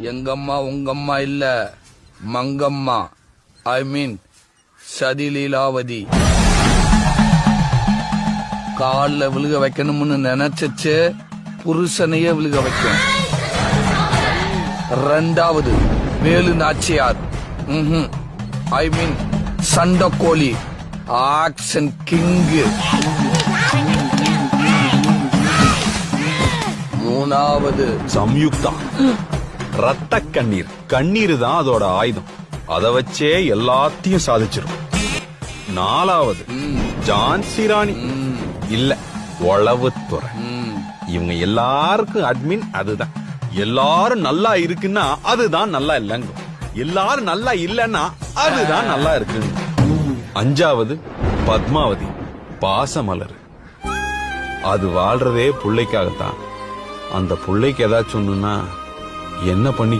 எங்கம்மா உங்கம்மா இல்ல, மங்கம்மா. ஐ மீன் சதிலீலாவதி. கால்ல விழுக வைக்கணும்னு நினைச்சச்சு புருஷனையே விழுக வைக்கும். ரெண்டாவது வேலு நாச்சியார். ஐ மீன் சண்டக்கோழி, ஆக்ஷன் கிங்கு. மூணாவது சம்யுக்தா, ரத்த கண்ணீர். கண்ணீர் தான் அதோட ஆயுதம். அத வச்சே எல்லாத்தையும் சாதிச்சிரும். நாலாவது ஜான்சி ராணி, இல்ல உளவுத்துறை. இவங்க எல்லாருக்கும் அட்மின் அதுதான். எல்லாரும் நல்லா இருக்குன்னா அதுதான் நல்லா இல்லைங்க. எல்லாரும் நல்லா இல்லன்னா அதுதான் நல்லா இருக்கு. அஞ்சாவது பத்மாவதி, பாசமலர். அது வாழ்றதே புள்ளைக்காகத்தான். அந்த புள்ளைக்கு ஏதாச்சும் ஒண்ணுன்னா என்ன பண்ணி